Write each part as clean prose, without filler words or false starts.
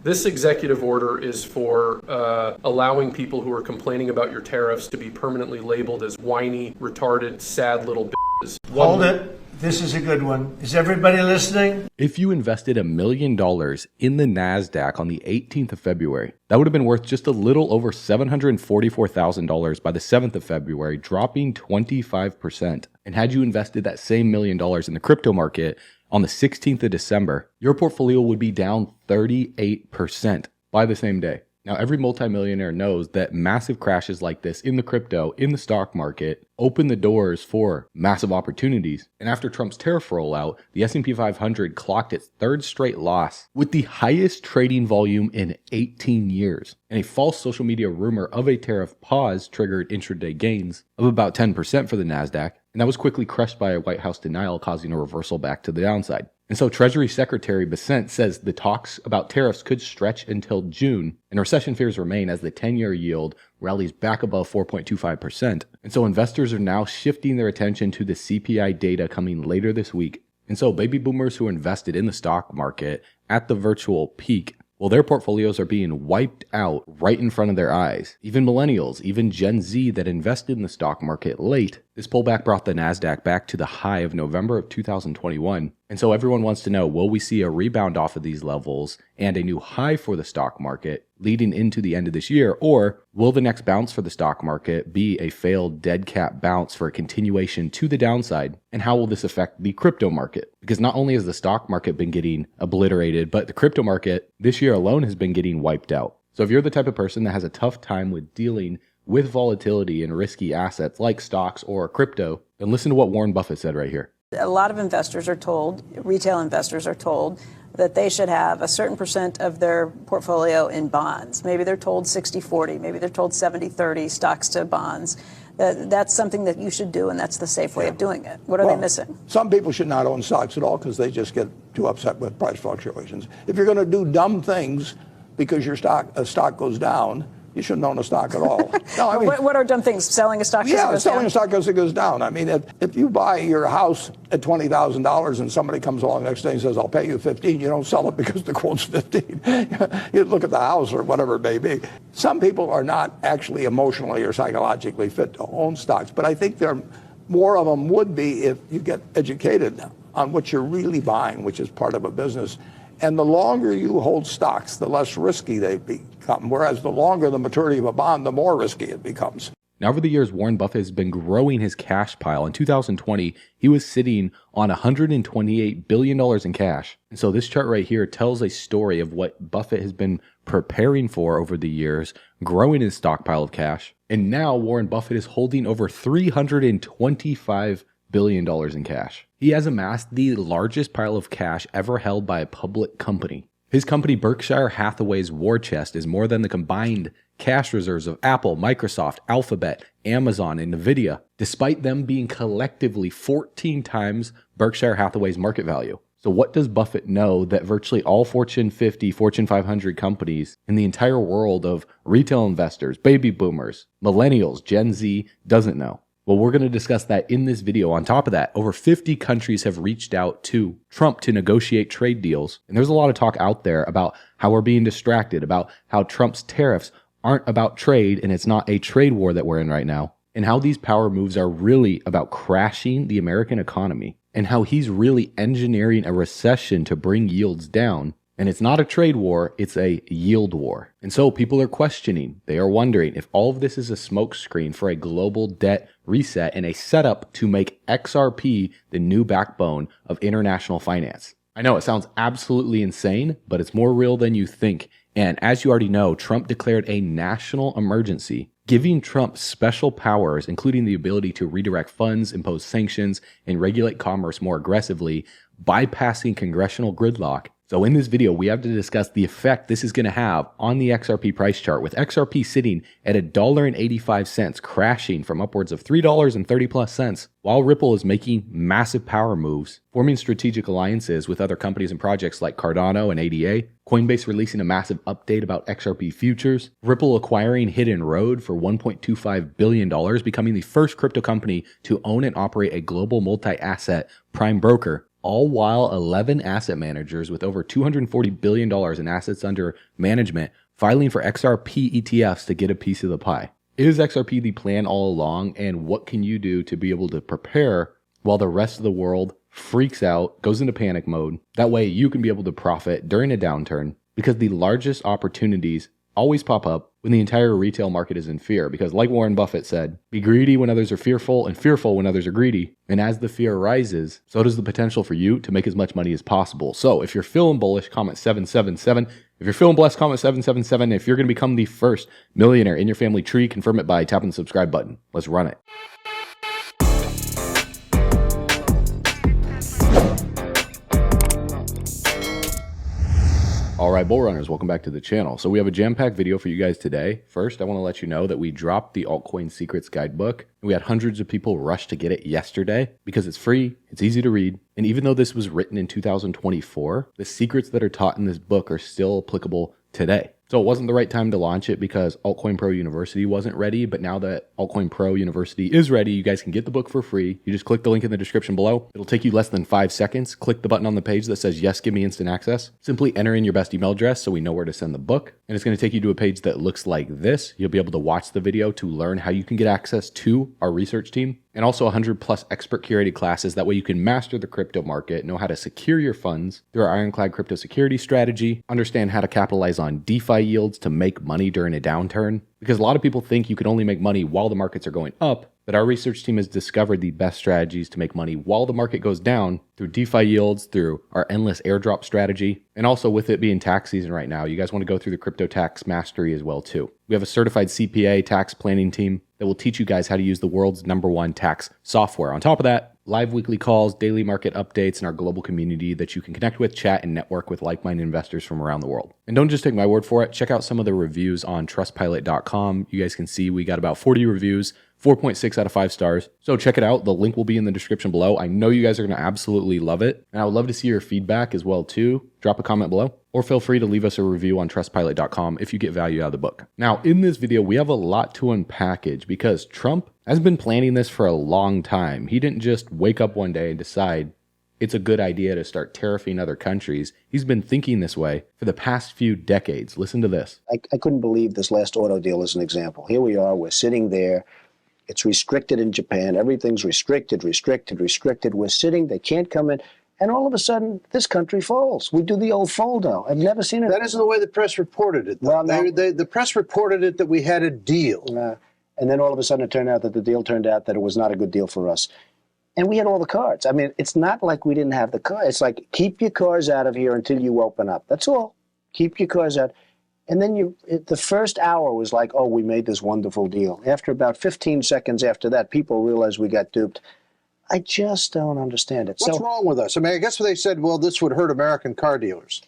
This executive order is for allowing people who are complaining about your tariffs to be permanently labeled as whiny, retarded, sad little bitches. Hold it. This is a good one. Is everybody listening? If you invested $1 million in the NASDAQ on the 18th of February, that would have been worth just a little over $744,000 by the 7th of February, dropping 25%. And had you invested that same $1 million in the crypto market on the 16th of December, your portfolio would be down 38% by the same day. Now, every multimillionaire knows that massive crashes like this in the crypto, in the stock market, open the doors for massive opportunities. And after Trump's tariff rollout, the S&P 500 clocked its third straight loss with the highest trading volume in 18 years. And a false social media rumor of a tariff pause triggered intraday gains of about 10% for the NASDAQ. And that was quickly crushed by a White House denial, causing a reversal back to the downside. And so Treasury Secretary Bessent says the talks about tariffs could stretch until June, and recession fears remain as the 10-year yield rallies back above 4.25%. And so investors are now shifting their attention to the CPI data coming later this week. And so baby boomers who invested in the stock market at the virtual peak, well, their portfolios are being wiped out right in front of their eyes. Even millennials, even Gen Z that invested in the stock market late, this pullback brought the NASDAQ back to the high of November of 2021. And so everyone wants to know, will we see a rebound off of these levels and a new high for the stock market leading into the end of this year? Or will the next bounce for the stock market be a failed dead cat bounce for a continuation to the downside? And how will this affect the crypto market? Because not only has the stock market been getting obliterated, but the crypto market this year alone has been getting wiped out. So if you're the type of person that has a tough time with dealing with volatility in risky assets like stocks or crypto, then listen to what Warren Buffett said right here. A lot of investors are told, retail investors are told, that they should have a certain percent of their portfolio in bonds. Maybe they're told 60-40, maybe they're told 70-30 stocks to bonds. That's something that you should do, and that's the safe way of doing it. What are they missing? Some people should not own stocks at all because they just get too upset with price fluctuations. If you're going to do dumb things because your stock goes down, you shouldn't own a stock at all. No, I mean, what are dumb things? Selling a stock because it goes down? Selling a stock because it goes down. I mean, if you buy your house at $20,000 and somebody comes along the next day and says, I'll pay you 15, you don't sell it because the quote's 15. You look at the house or whatever it may be. Some people are not actually emotionally or psychologically fit to own stocks, but I think more of them would be if you get educated on what you're really buying, which is part of a business. And the longer you hold stocks, the less risky they become. Whereas the longer the maturity of a bond, the more risky it becomes. Now, over the years, Warren Buffett has been growing his cash pile. In 2020, he was sitting on $128 billion in cash. And so this chart right here tells a story of what Buffett has been preparing for over the years, growing his stockpile of cash. And now Warren Buffett is holding over $325 billion in cash. He has amassed the largest pile of cash ever held by a public company. His company, Berkshire Hathaway's war chest, is more than the combined cash reserves of Apple, Microsoft, Alphabet, Amazon, and Nvidia, despite them being collectively 14 times Berkshire Hathaway's market value. So what does Buffett know that virtually all Fortune 50, Fortune 500 companies in the entire world of retail investors, baby boomers, millennials, Gen Z doesn't know? Well, we're going to discuss that in this video. On top of that, over 50 countries have reached out to Trump to negotiate trade deals. And there's a lot of talk out there about how we're being distracted, about how Trump's tariffs aren't about trade and it's not a trade war that we're in right now, and how these power moves are really about crashing the American economy, and how he's really engineering a recession to bring yields down. And it's not a trade war, it's a yield war. And so people are questioning, they are wondering if all of this is a smokescreen for a global debt reset and a setup to make XRP the new backbone of international finance. I know it sounds absolutely insane, but it's more real than you think. And as you already know, Trump declared a national emergency, giving Trump special powers, including the ability to redirect funds, impose sanctions, and regulate commerce more aggressively, bypassing congressional gridlock. So in this video, we have to discuss the effect this is going to have on the XRP price chart, with XRP sitting at $1.85, crashing from upwards of $3.30 plus, while Ripple is making massive power moves, forming strategic alliances with other companies and projects like Cardano and ADA, Coinbase releasing a massive update about XRP futures, Ripple acquiring Hidden Road for $1.25 billion, becoming the first crypto company to own and operate a global multi-asset prime broker, all while 11 asset managers with over $240 billion in assets under management filing for XRP ETFs to get a piece of the pie. Is XRP the plan all along, and what can you do to be able to prepare while the rest of the world freaks out, goes into panic mode? That way you can be able to profit during a downturn, because the largest opportunities always pop up when the entire retail market is in fear. Because like Warren Buffett said, be greedy when others are fearful and fearful when others are greedy. And as the fear rises, so does the potential for you to make as much money as possible. So if you're feeling bullish, comment 777. If you're feeling blessed, comment 777. If you're going to become the first millionaire in your family tree, confirm it by tapping the subscribe button. Let's run it. All right, bull runners, welcome back to the channel. So we have a jam-packed video for you guys today. First, I want to let you know that we dropped the Altcoin Secrets Guidebook. We had hundreds of people rush to get it yesterday because it's free, it's easy to read, and even though this was written in 2024, the secrets that are taught in this book are still applicable today. So it wasn't the right time to launch it because Altcoin Pro University wasn't ready, but now that Altcoin Pro University is ready, you guys can get the book for free. You just click the link in the description below. It'll take you less than 5 seconds. Click the button on the page that says, yes, give me instant access. Simply enter in your best email address so we know where to send the book. And it's going to take you to a page that looks like this. You'll be able to watch the video to learn how you can get access to our research team, and also 100 plus expert curated classes. That way you can master the crypto market, know how to secure your funds through our ironclad crypto security strategy, understand how to capitalize on DeFi yields to make money during a downturn. Because a lot of people think you can only make money while the markets are going up, but our research team has discovered the best strategies to make money while the market goes down through DeFi yields, through our endless airdrop strategy, and also with it being tax season right now, you guys want to go through the crypto tax mastery as well too. We have a certified CPA tax planning team that will teach you guys how to use the world's #1 tax software. On top of that, live weekly calls, daily market updates, and our global community that you can connect with, chat, and network with like-minded investors from around the world. And don't just take my word for it. Check out some of the reviews on trustpilot.com. You guys can see we got about 40 reviews, 4.6 out of 5 stars. So check it out. The link will be in the description below. I know you guys are going to absolutely love it. And I would love to see your feedback as well too. Drop a comment below, or feel free to leave us a review on trustpilot.com if you get value out of the book. Now, in this video, we have a lot to unpackage because Trump has been planning this for a long time. He didn't just wake up one day and decide it's a good idea to start tariffing other countries. He's been thinking this way for the past few decades. Listen to this. I couldn't believe this last auto deal as an example. Here we are, we're sitting there. It's restricted in Japan. Everything's restricted, restricted, restricted. We're sitting, they can't come in. And all of a sudden, this country falls. We do the old fold now. I've never seen it. That isn't the way the press reported it. Well, no. The press reported it that we had a deal. And then all of a sudden it turned out that the deal turned out that it was not a good deal for us. And we had all the cards. I mean, it's not like we didn't have the cards. It's like, keep your cars out of here until you open up. That's all. Keep your cars out. And then the first hour was like, oh, we made this wonderful deal. After about 15 seconds after that, people realized we got duped. I just don't understand it. What's wrong with us? I mean, I guess they said, well, this would hurt American car dealers.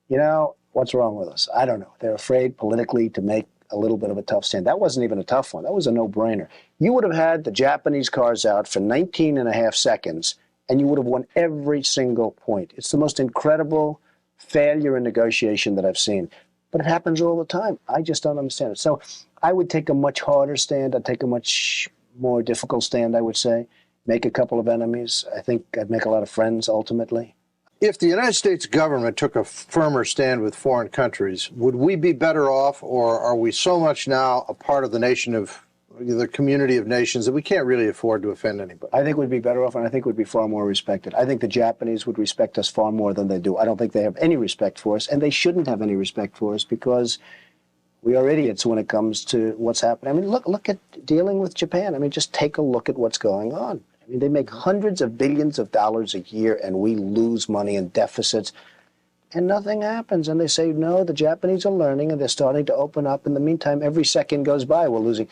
You know, what's wrong with us? I don't know. They're afraid politically to make a little bit of a tough stand. That wasn't even a tough one. That was a no-brainer. You would have had the Japanese cars out for 19 and a half seconds, and you would have won every single point. It's the most incredible failure in negotiation that I've seen. But it happens all the time. I just don't understand it. So I would take a much harder stand. I'd take a much more difficult stand, I would say. Make a couple of enemies. I think I'd make a lot of friends, ultimately. If the United States government took a firmer stand with foreign countries, would we be better off, or are we so much now a part of the nation of the community of nations that we can't really afford to offend anybody? I think we'd be better off, and I think we'd be far more respected. I think the Japanese would respect us far more than they do. I don't think they have any respect for us, and they shouldn't have any respect for us because we are idiots when it comes to what's happening. I mean, look at dealing with Japan. I mean, just take a look at what's going on. I mean, they make hundreds of billions of dollars a year, and we lose money in deficits, and nothing happens. And they say, no, the Japanese are learning, and they're starting to open up. In the meantime, every second goes by, we're losing.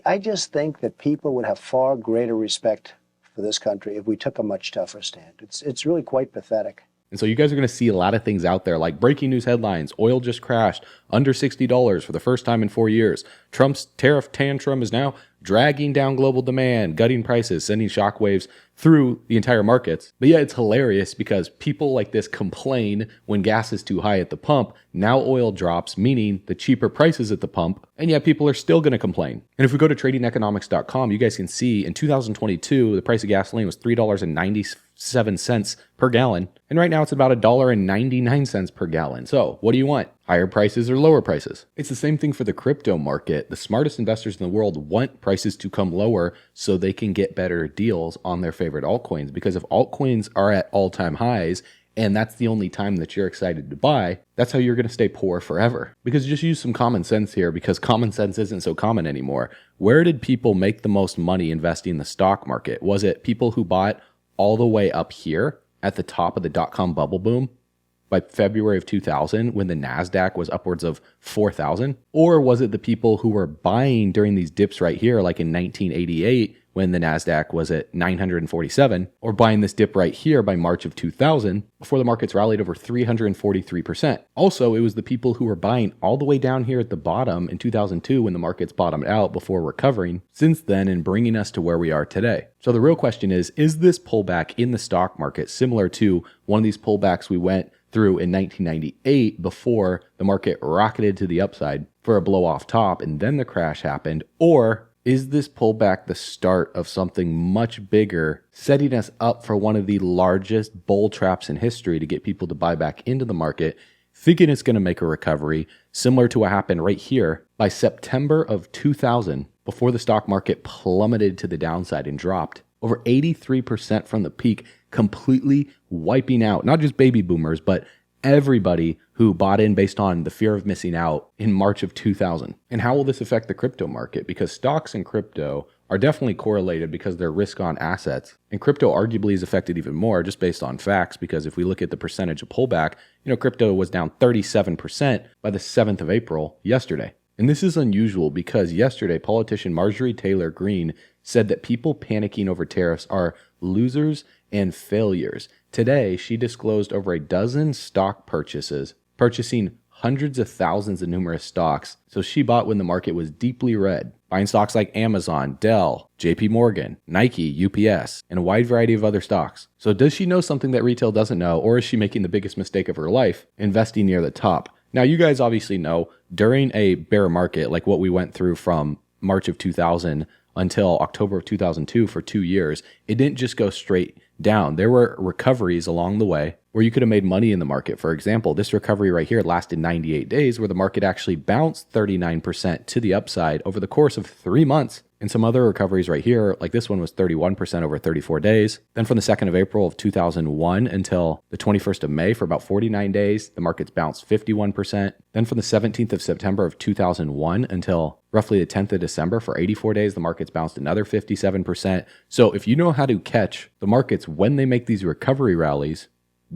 I just think that people would have far greater respect for this country if we took a much tougher stand. It's really quite pathetic. And so you guys are going to see a lot of things out there like breaking news headlines. Oil just crashed under $60 for the first time in 4 years. Trump's tariff tantrum is now dragging down global demand, gutting prices, sending shockwaves through the entire markets. But yeah, it's hilarious because people like this complain when gas is too high at the pump. Now oil drops, meaning the cheaper prices at the pump, and yet people are still going to complain. And if we go to tradingeconomics.com, you guys can see in 2022, the price of gasoline was $3.97 per gallon. And right now it's about $1.99 per gallon. So what do you want? Higher prices or lower prices? It's the same thing for the crypto market. The smartest investors in the world want prices to come lower so they can get better deals on their favorite altcoins. Because if altcoins are at all-time highs, and that's the only time that you're excited to buy, that's how you're going to stay poor forever. Because just use some common sense here, because common sense isn't so common anymore. Where did people make the most money investing in the stock market? Was it people who bought all the way up here at the top of the dot-com bubble boom by February of 2000 when the NASDAQ was upwards of 4,000? Or was it the people who were buying during these dips right here, like in 1988, when the NASDAQ was at 947, or buying this dip right here by March of 2000 before the markets rallied over 343%. Also, it was the people who were buying all the way down here at the bottom in 2002 when the markets bottomed out before recovering since then and bringing us to where we are today. So the real question is this pullback in the stock market similar to one of these pullbacks we went through in 1998 before the market rocketed to the upside for a blow off top and then the crash happened? Or is this pullback the start of something much bigger, setting us up for one of the largest bull traps in history to get people to buy back into the market, thinking it's going to make a recovery, similar to what happened right here by September of 2000, before the stock market plummeted to the downside and dropped over 83% from the peak, completely wiping out not just baby boomers, but everybody who bought in based on the fear of missing out in March of 2000. And how will this affect the crypto market? Because stocks and crypto are definitely correlated because they're risk-on assets. And crypto arguably is affected even more just based on facts, because if we look at the percentage of pullback, crypto was down 37% by the 7th of April yesterday. And this is unusual because yesterday, politician Marjorie Taylor Greene said that people panicking over tariffs are losers and failures. Today, she disclosed over a dozen stock purchases, purchasing hundreds of thousands of numerous stocks. So she bought when the market was deeply red, buying stocks like Amazon, Dell, JP Morgan, Nike, UPS, and a wide variety of other stocks. So does she know something that retail doesn't know, or is she making the biggest mistake of her life, investing near the top? Now, you guys obviously know during a bear market, like what we went through from March of 2000 until October of 2002 for 2 years, it didn't just go straight down. There were recoveries along the way where you could have made money in the market. For example, this recovery right here lasted 98 days where the market actually bounced 39% to the upside over the course of 3 months. And some other recoveries right here, like this one was 31% over 34 days. Then from the 2nd of April of 2001 until the 21st of May for about 49 days, the markets bounced 51%. Then from the 17th of September of 2001 until roughly the 10th of December for 84 days, the markets bounced another 57%. So if you know how to catch the markets when they make these recovery rallies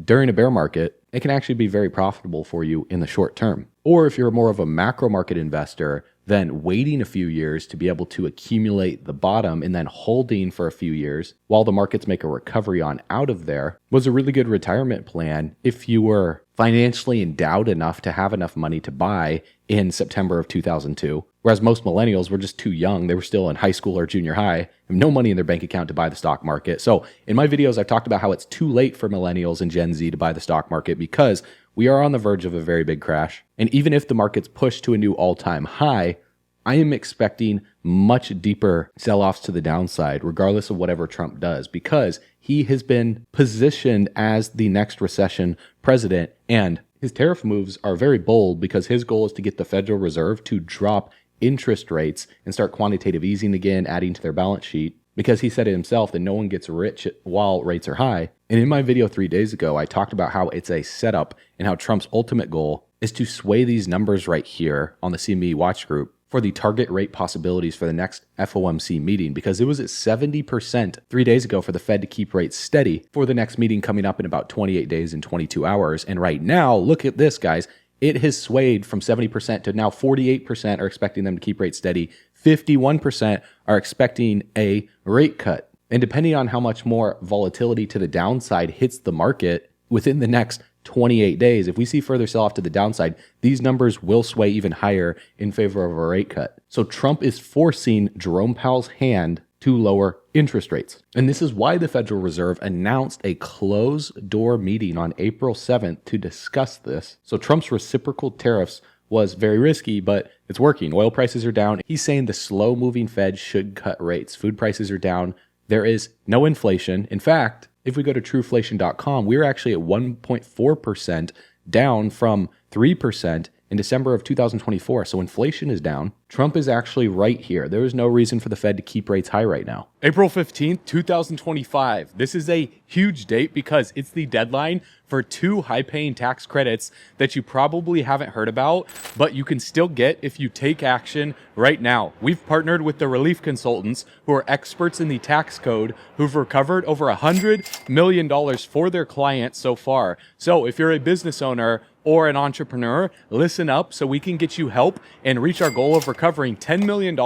during a bear market, it can actually be very profitable for you in the short term. Or if you're more of a macro market investor, then waiting a few years to be able to accumulate the bottom and then holding for a few years while the markets make a recovery on out of there was a really good retirement plan if you were financially endowed enough to have enough money to buy in September of 2002. Whereas most millennials were just too young. They were still in high school or junior high, have no money in their bank account to buy the stock market. So in my videos, I've talked about how it's too late for millennials and Gen Z to buy the stock market because we are on the verge of a very big crash. And even if the markets push to a new all-time high, I am expecting much deeper sell-offs to the downside, regardless of whatever Trump does, because he has been positioned as the next recession president. And his tariff moves are very bold because his goal is to get the Federal Reserve to drop interest rates and start quantitative easing again, adding to their balance sheet, because he said it himself that no one gets rich while rates are high. And in my video 3 days ago, I talked about how it's a setup and how Trump's ultimate goal is to sway these numbers right here on the CME watch group for the target rate possibilities for the next FOMC meeting, because it was at 70% 3 days ago for the Fed to keep rates steady for the next meeting coming up in about 28 days and 22 hours. And right now, look at this, guys. It has swayed from 70% to now 48% are expecting them to keep rates steady. 51% are expecting a rate cut. And depending on how much more volatility to the downside hits the market within the next 28 days, if we see further sell off to the downside, these numbers will sway even higher in favor of a rate cut. So Trump is forcing Jerome Powell's hand to lower interest rates. And this is why the Federal Reserve announced a closed-door meeting on April 7th to discuss this. So Trump's reciprocal tariffs was very risky, but it's working. Oil prices are down. He's saying the slow-moving Fed should cut rates. Food prices are down. There is no inflation. In fact, if we go to trueflation.com, we're actually at 1.4%, down from 3% in December of 2024. So inflation is down. Trump is actually right here. There is no reason for the Fed to keep rates high right now. April 15th, 2025. This is a huge date because it's the deadline for 2 high-paying tax credits that you probably haven't heard about, but you can still get if you take action right now. We've partnered with the relief consultants who are experts in the tax code who've recovered over $100 million for their clients so far. So if you're a business owner or an entrepreneur, listen up so we can get you help and reach our goal of recovering $10 million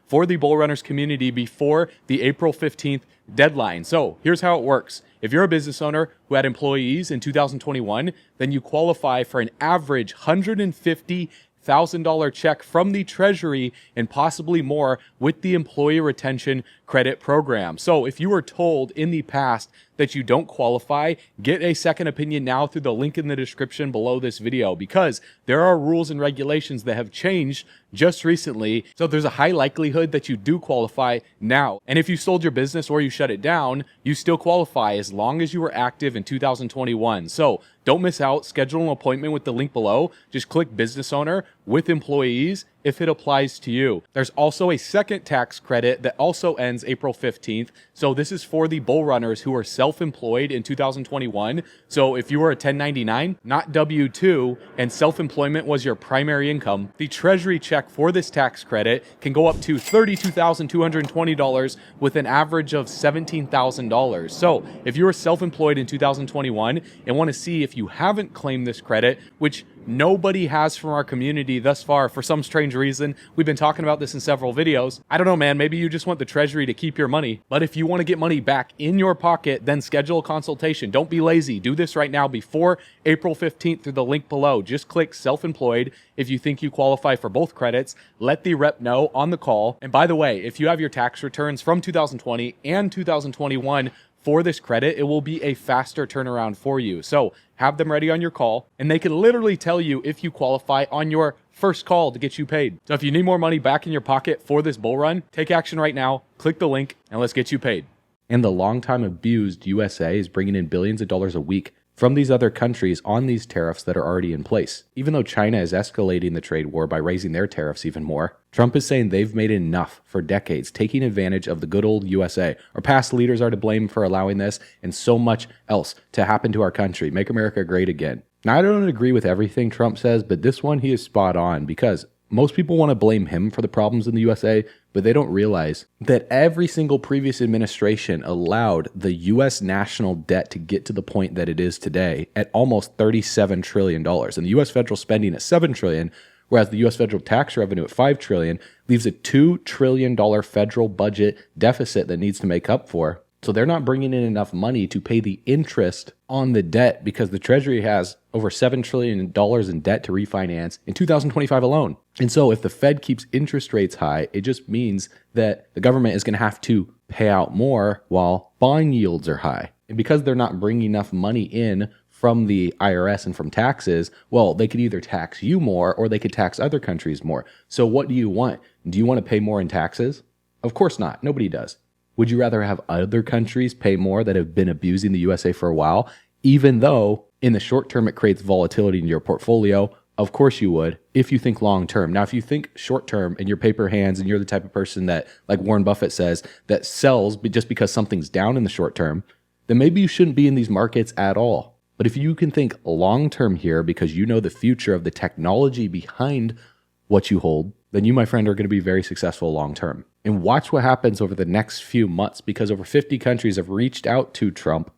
for the Bull Runners community before the April 15th deadline. So here's how it works. If you're a business owner who had employees in 2021, then you qualify for an average $150,000 check from the Treasury and possibly more with the Employee Retention Credit Program. So if you were told in the past that you don't qualify, get a second opinion now through the link in the description below this video, because there are rules and regulations that have changed just recently. So there's a high likelihood that you do qualify now. And if you sold your business or you shut it down, you still qualify as long as you were active in 2021. So don't miss out. Schedule an appointment with the link below. Just click business owner with employees if it applies to you. There's also a second tax credit that also ends April 15th. So this is for the bull runners who are self-employed in 2021. So if you were a 1099, not W-2, and self-employment was your primary income, the Treasury check for this tax credit can go up to $32,220 with an average of $17,000. So if you were self-employed in 2021 and want to see if you haven't claimed this credit, which nobody has from our community thus far for some strange reason. We've been talking about this in several videos. I don't know, man. Maybe you just want the Treasury to keep your money. But if you want to get money back in your pocket, then schedule a consultation. Don't be lazy. Do this right now before April 15th through the link below. Just click self-employed if you think you qualify for both credits. Let the rep know on the call. And by the way, if you have your tax returns from 2020 and 2021 for this credit, it will be a faster turnaround for you. So have them ready on your call, and they can literally tell you if you qualify on your first call to get you paid. So if you need more money back in your pocket for this bull run, take action right now, click the link, and let's get you paid. And the long time abused USA is bringing in billions of dollars a week from these other countries on these tariffs that are already in place. Even though China is escalating the trade war by raising their tariffs even more, Trump is saying they've made enough for decades, taking advantage of the good old USA. Our past leaders are to blame for allowing this and so much else to happen to our country. Make America great again. Now, I don't agree with everything Trump says, but this one he is spot on, because most people want to blame him for the problems in the USA, but they don't realize that every single previous administration allowed the U.S. national debt to get to the point that it is today at almost $37 trillion. And the U.S. federal spending at $7 trillion, whereas the U.S. federal tax revenue at $5 trillion leaves a $2 trillion federal budget deficit that needs to make up for. So they're not bringing in enough money to pay the interest on the debt, because the Treasury has over $7 trillion in debt to refinance in 2025 alone. And so if the Fed keeps interest rates high, it just means that the government is going to have to pay out more while bond yields are high. And because they're not bringing enough money in from the IRS and from taxes, well, they could either tax you more or they could tax other countries more. So what do you want? Do you want to pay more in taxes? Of course not. Nobody does. Would you rather have other countries pay more that have been abusing the USA for a while, even though in the short term it creates volatility in your portfolio? Of course you would, if you think long term. Now, if you think short term and you're paper hands and you're the type of person that, like Warren Buffett says, that sells just because something's down in the short term, then maybe you shouldn't be in these markets at all. But if you can think long term here because you know the future of the technology behind what you hold, then you, my friend, are going to be very successful long term. And watch what happens over the next few months, because over 50 countries have reached out to Trump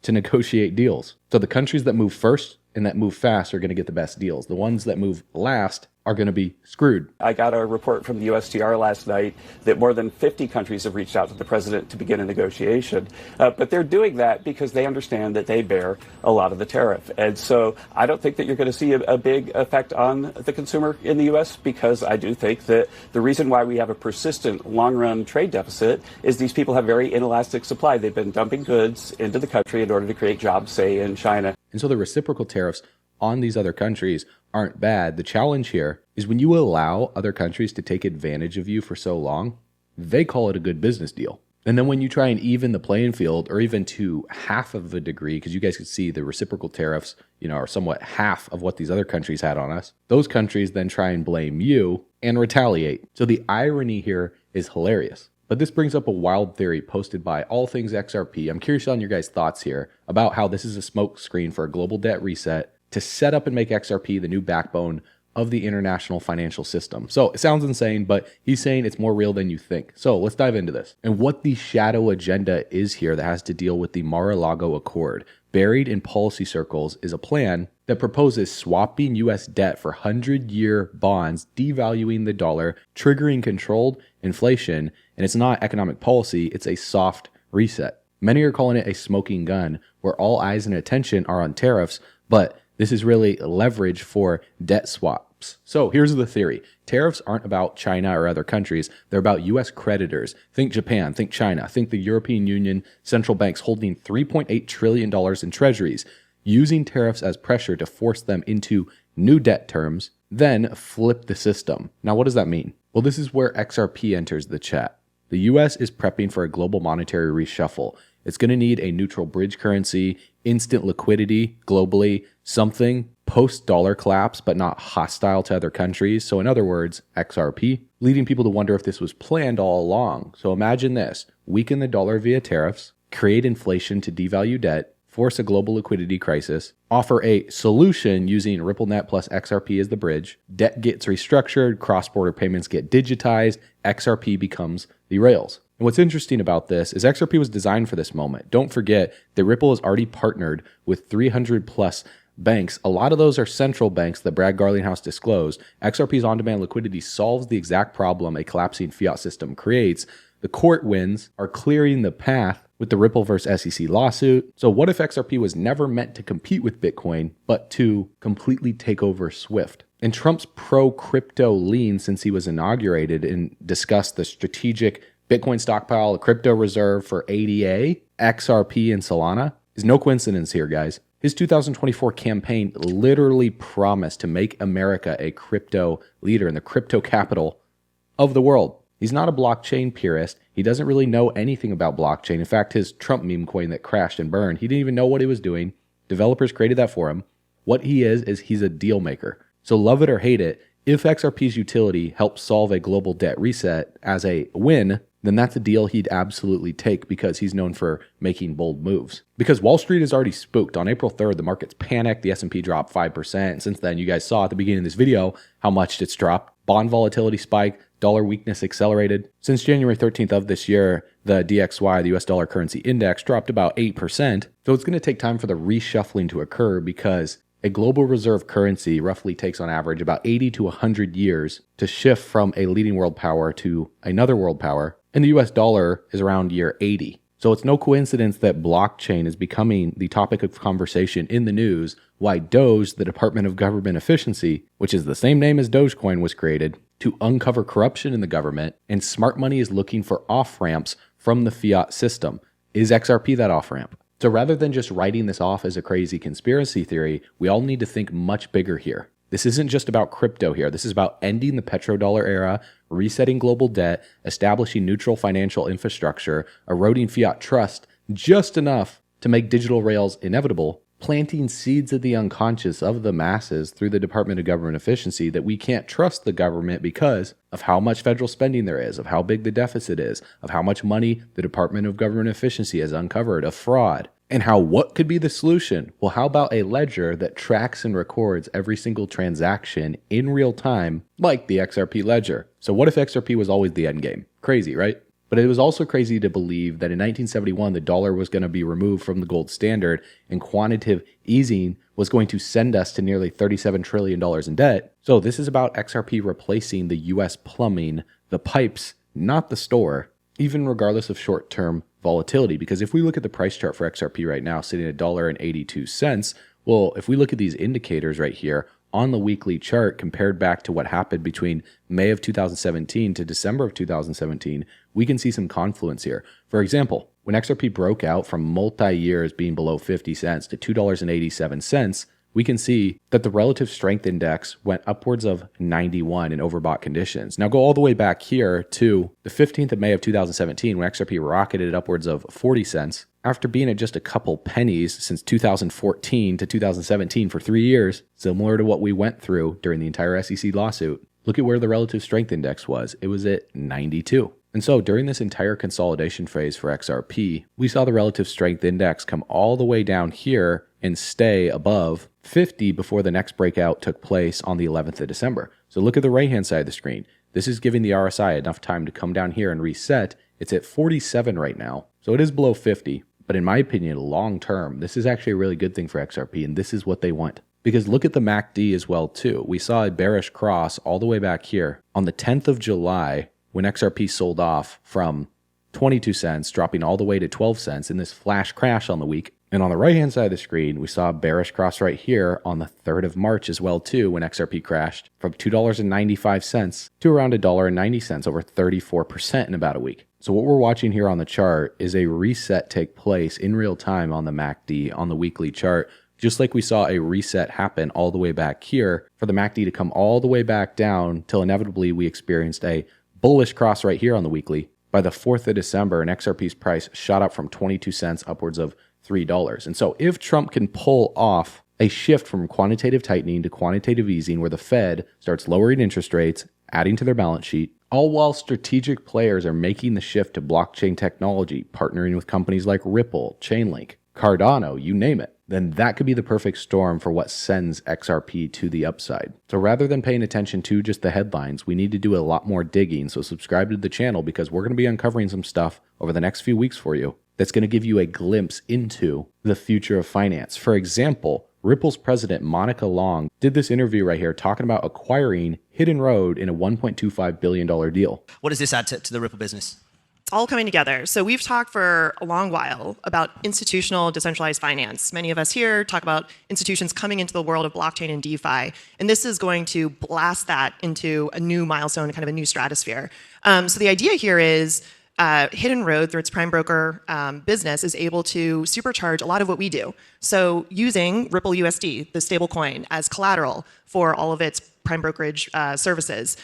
to negotiate deals. So the countries that move first and that move fast are going to get the best deals. The ones that move last are going to be screwed. I got a report from the USTR last night that more than 50 countries have reached out to the president to begin a negotiation. But they're doing that because they understand that they bear a lot of the tariff. And so I don't think that you're going to see a big effect on the consumer in the U.S. because I do think that the reason why we have a persistent long-run trade deficit is these people have very inelastic supply. They've been dumping goods into the country in order to create jobs, say, in China. And so the reciprocal tariffs on these other countries aren't bad. The challenge here is when you allow other countries to take advantage of you for so long, they call it a good business deal. And then when you try and even the playing field, or even to half of a degree, because you guys could see the reciprocal tariffs, are somewhat half of what these other countries had on us, those countries then try and blame you and retaliate. So the irony here is hilarious. But this brings up a wild theory posted by All Things XRP. I'm curious on your guys' thoughts here about how this is a smoke screen for a global debt reset to set up and make XRP the new backbone of the international financial system. So it sounds insane, but he's saying it's more real than you think. So let's dive into this. And what the shadow agenda is here that has to deal with the Mar-a-Lago Accord. Buried in policy circles is a plan that proposes swapping U.S. debt for 100-year bonds, devaluing the dollar, triggering controlled inflation, and it's not economic policy, it's a soft reset. Many are calling it a smoking gun, where all eyes and attention are on tariffs, but this is really leverage for debt swaps. So here's the theory. Tariffs aren't about China or other countries. They're about U.S. creditors. Think Japan, think China, think the European Union central banks holding $3.8 trillion in treasuries, using tariffs as pressure to force them into new debt terms, then flip the system. Now, what does that mean? Well, this is where XRP enters the chat. The U.S. is prepping for a global monetary reshuffle. It's going to need a neutral bridge currency, instant liquidity globally, something post-dollar collapse but not hostile to other countries. So in other words, XRP, leading people to wonder if this was planned all along. So imagine this: weaken the dollar via tariffs, create inflation to devalue debt, force a global liquidity crisis, offer a solution using RippleNet plus XRP as the bridge, debt gets restructured, cross-border payments get digitized, XRP becomes the rails. And what's interesting about this is XRP was designed for this moment. Don't forget that Ripple has already partnered with 300 plus banks. A lot of those are central banks that Brad Garlinghouse disclosed. XRP's on-demand liquidity solves the exact problem a collapsing fiat system creates. The court wins are clearing the path with the Ripple versus SEC lawsuit. So what if XRP was never meant to compete with Bitcoin, but to completely take over SWIFT? And Trump's pro-crypto lean since he was inaugurated and discussed the strategic Bitcoin stockpile, a crypto reserve for ADA, XRP, and Solana is no coincidence here, guys. His 2024 campaign literally promised to make America a crypto leader and the crypto capital of the world. He's not a blockchain purist. He doesn't really know anything about blockchain. In fact, his Trump meme coin that crashed and burned, he didn't even know what he was doing. Developers created that for him. What he is he's a deal maker. So love it or hate it, if XRP's utility helps solve a global debt reset as a win, then that's a deal he'd absolutely take because he's known for making bold moves. Because Wall Street is already spooked. On April 3rd, the markets panicked. The S&P dropped 5%. And since then, you guys saw at the beginning of this video how much it's dropped. Bond volatility spiked. Dollar weakness accelerated. Since January 13th of this year, the DXY, the US dollar currency index, dropped about 8%. So it's going to take time for the reshuffling to occur because a global reserve currency roughly takes on average about 80 to 100 years to shift from a leading world power to another world power. And the US dollar is around year 80. So it's no coincidence that blockchain is becoming the topic of conversation in the news, why Doge, the Department of Government Efficiency, which is the same name as Dogecoin, was created to uncover corruption in the government, and smart money is looking for off-ramps from the fiat system. Is XRP that off-ramp? So rather than just writing this off as a crazy conspiracy theory, we all need to think much bigger here. This isn't just about crypto here. This is about ending the petrodollar era, resetting global debt, establishing neutral financial infrastructure, eroding fiat trust just enough to make digital rails inevitable, planting seeds of the unconscious of the masses through the Department of Government Efficiency that we can't trust the government because of how much federal spending there is, of how big the deficit is, of how much money the Department of Government Efficiency has uncovered of fraud. And what could be the solution? Well, how about a ledger that tracks and records every single transaction in real time, like the XRP ledger? So what if XRP was always the end game? Crazy, right? But But it was also crazy to believe that in 1971, the dollar was going to be removed from the gold standard and quantitative easing was going to send us to nearly $37 trillion in debt. So this is about XRP replacing the US plumbing, the pipes, not the store, even regardless of short-term volatility. Because if we look at the price chart for XRP right now, sitting at $1.82, well, if we look at these indicators right here on the weekly chart compared back to what happened between May of 2017 to December of 2017, we can see some confluence here. For example, when XRP broke out from multi-years being below 50 cents to $2.87, we can see that the relative strength index went upwards of 91 in overbought conditions. Now go all the way back here to the 15th of May of 2017 when XRP rocketed upwards of 40 cents. After being at just a couple pennies since 2014 to 2017 for 3 years, similar to what we went through during the entire SEC lawsuit, look at where the relative strength index was. It was at 92. And so during this entire consolidation phase for XRP, we saw the relative strength index come all the way down here and stay above 50 before the next breakout took place on the 11th of December. So look at the right-hand side of the screen. This is giving the RSI enough time to come down here and reset. It's at 47 right now, so it is below 50. But in my opinion, long term, this is actually a really good thing for XRP, and this is what they want. Because look at the MACD as well, too. We saw a bearish cross all the way back here on the 10th of July when XRP sold off from 22 cents, dropping all the way to 12 cents in this flash crash on the week. And on the right-hand side of the screen, we saw a bearish cross right here on the 3rd of March as well, too, when XRP crashed from $2.95 to around $1.90, over 34% in about a week. So what we're watching here on the chart is a reset take place in real time on the MACD on the weekly chart, just like we saw a reset happen all the way back here for the MACD to come all the way back down till inevitably we experienced a bullish cross right here on the weekly. By the 4th of December, an XRP's price shot up from 22 cents upwards of $3. And so if Trump can pull off a shift from quantitative tightening to quantitative easing where the Fed starts lowering interest rates, adding to their balance sheet, all while strategic players are making the shift to blockchain technology, partnering with companies like Ripple, Chainlink, Cardano, you name it, then that could be the perfect storm for what sends XRP to the upside. So rather than paying attention to just the headlines, we need to do a lot more digging. So subscribe to the channel because we're going to be uncovering some stuff over the next few weeks for you that's going to give you a glimpse into the future of finance. For example, Ripple's president, Monica Long, did this interview right here talking about acquiring Hidden Road in a $1.25 billion deal. What does this add to the Ripple business? It's all coming together. So we've talked for a long while about institutional decentralized finance. Many of us here talk about institutions coming into the world of blockchain and DeFi. And this is going to blast that into a new milestone, kind of a new stratosphere. So the idea here is Hidden Road, through its prime broker business, is able to supercharge a lot of what we do. So using Ripple USD, the stable coin, as collateral for all of its prime brokerage services,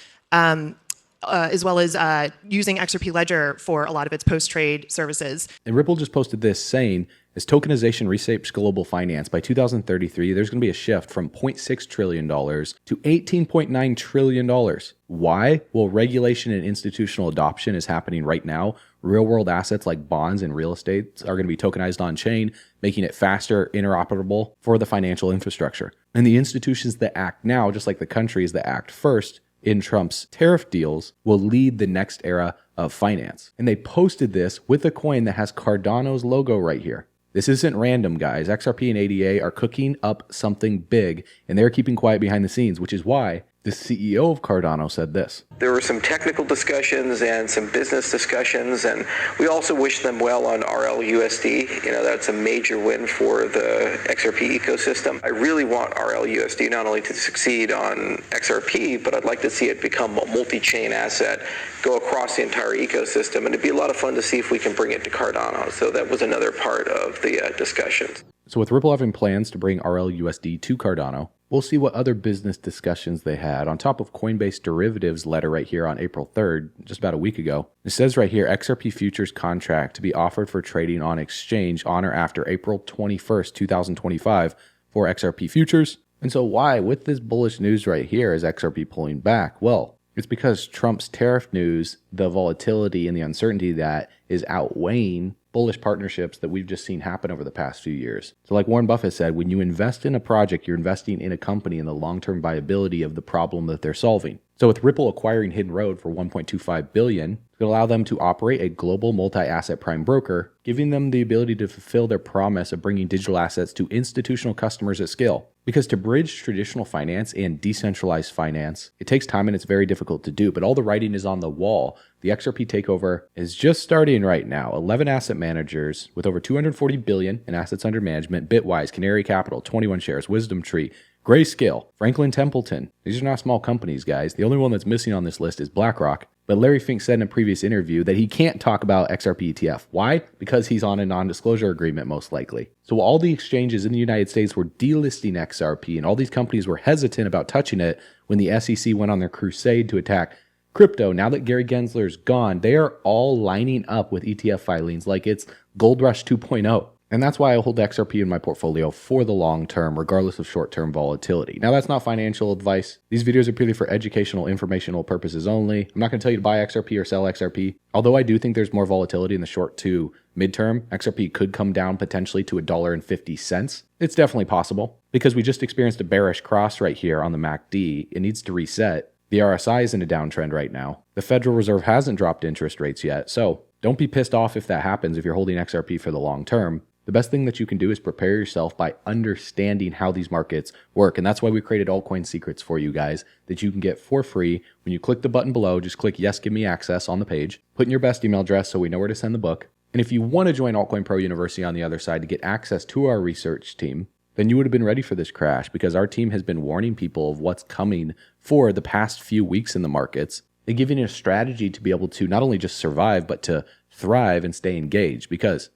as well as using XRP Ledger for a lot of its post-trade services. And Ripple just posted this saying, as tokenization reshapes global finance, by 2033, there's going to be a shift from $0.6 trillion to $18.9 trillion. Why? Well, regulation and institutional adoption is happening right now. Real-world assets like bonds and real estate are going to be tokenized on-chain, making it faster, interoperable for the financial infrastructure. And the institutions that act now, just like the countries that act first in Trump's tariff deals, will lead the next era of finance. And they posted this with a coin that has Cardano's logo right here. This isn't random, guys. XRP and ADA are cooking up something big, and they're keeping quiet behind the scenes, which is why the CEO of Cardano said this. There were some technical discussions and some business discussions, and we also wish them well on RLUSD. You know, that's a major win for the XRP ecosystem. I really want RLUSD not only to succeed on XRP, but I'd like to see it become a multi-chain asset, go across the entire ecosystem, and it'd be a lot of fun to see if we can bring it to Cardano. So that was another part of the discussions. So with Ripple having plans to bring RLUSD to Cardano, we'll see what other business discussions they had on top of Coinbase Derivatives letter right here on April 3rd, just about a week ago. It says right here, XRP futures contract to be offered for trading on exchange on or after April 21st, 2025 for XRP futures. And so why, with this bullish news right here, is XRP pulling back? Well, it's because Trump's tariff news, the volatility and the uncertainty that is outweighing bullish partnerships that we've just seen happen over the past few years. So like Warren Buffett said, when you invest in a project, you're investing in a company and the long-term viability of the problem that they're solving. So with Ripple acquiring Hidden Road for $1.25 billion, it's that allow them to operate a global multi-asset prime broker, giving them the ability to fulfill their promise of bringing digital assets to institutional customers at scale. Because to bridge traditional finance and decentralized finance, it takes time and it's very difficult to do, but all the writing is on the wall. The XRP takeover is just starting right now. 11 asset managers with over 240 billion in assets under management, Bitwise, Canary Capital, 21 shares, Wisdom Tree, Grayscale, Franklin Templeton. These are not small companies, guys. The only one that's missing on this list is BlackRock. But Larry Fink said in a previous interview that he can't talk about XRP ETF. Why? Because he's on a non-disclosure agreement, most likely. So all the exchanges in the United States were delisting XRP, and all these companies were hesitant about touching it when the SEC went on their crusade to attack crypto. Now that Gary Gensler's gone, they are all lining up with ETF filings like it's Gold Rush 2.0. And that's why I hold XRP in my portfolio for the long term, regardless of short-term volatility. Now, that's not financial advice. These videos are purely for educational, informational purposes only. I'm not going to tell you to buy XRP or sell XRP. Although I do think there's more volatility in the short to midterm, XRP could come down potentially to $1.50. It's definitely possible because we just experienced a bearish cross right here on the MACD. It needs to reset. The RSI is in a downtrend right now. The Federal Reserve hasn't dropped interest rates yet. So don't be pissed off if that happens if you're holding XRP for the long term. The best thing that you can do is prepare yourself by understanding how these markets work. And that's why we created Altcoin Secrets for you guys that you can get for free. When you click the button below, just click yes, give me access on the page. Put in your best email address so we know where to send the book. And if you want to join Altcoin Pro University on the other side to get access to our research team, then you would have been ready for this crash because our team has been warning people of what's coming for the past few weeks in the markets and giving you a strategy to be able to not only just survive, but to thrive and stay engaged because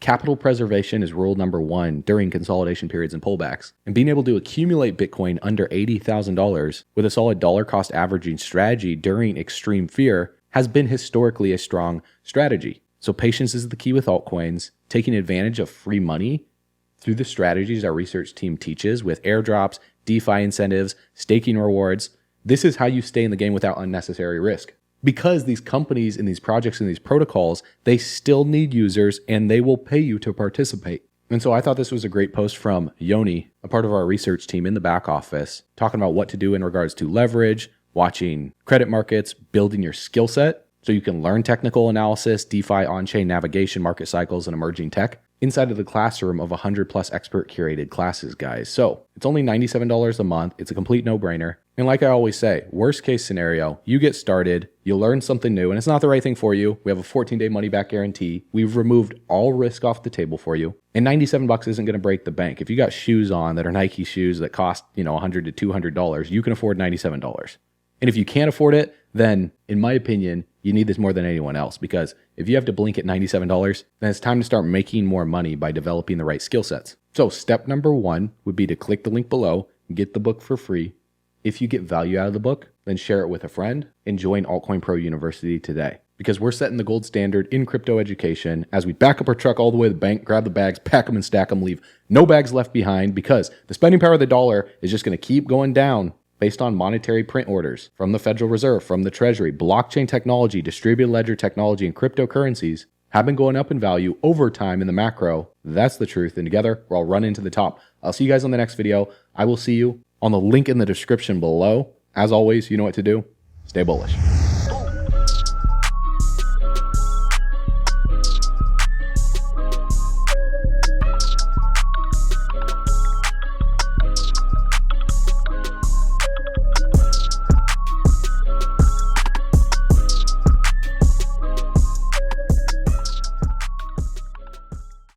capital preservation is rule number one during consolidation periods and pullbacks. And being able to accumulate Bitcoin under $80,000 with a solid dollar cost averaging strategy during extreme fear has been historically a strong strategy. So patience is the key with altcoins, taking advantage of free money through the strategies our research team teaches with airdrops, DeFi incentives, staking rewards. This is how you stay in the game without unnecessary risk. Because these companies and these projects and these protocols, they still need users and they will pay you to participate. And so I thought this was a great post from Yoni, a part of our research team in the back office, talking about what to do in regards to leverage, watching credit markets, building your skill set so you can learn technical analysis, DeFi, on-chain navigation, market cycles, and emerging tech inside of the classroom of 100 plus expert curated classes, guys. So it's only $97 a month. It's a complete no-brainer. And like I always say, worst case scenario, you get started, you learn something new, and it's not the right thing for you. We have a 14-day money-back guarantee. We've removed all risk off the table for you. And $97 isn't going to break the bank. If you got shoes on that are Nike shoes that cost, $100 to $200, you can afford $97. And if you can't afford it, then in my opinion, you need this more than anyone else because if you have to blink at $97, then it's time to start making more money by developing the right skill sets. So step number one would be to click the link below and get the book for free. If you get value out of the book, then share it with a friend and join Altcoin Pro University today because we're setting the gold standard in crypto education as we back up our truck all the way to the bank, grab the bags, pack them and stack them, leave no bags left behind because the spending power of the dollar is just going to keep going down based on monetary print orders from the Federal Reserve, from the Treasury. Blockchain technology, distributed ledger technology, and cryptocurrencies have been going up in value over time in the macro. That's the truth. And together, we're all running to the top. I'll see you guys on the next video. I will see you on the link in the description below. As always, you know what to do. Stay bullish.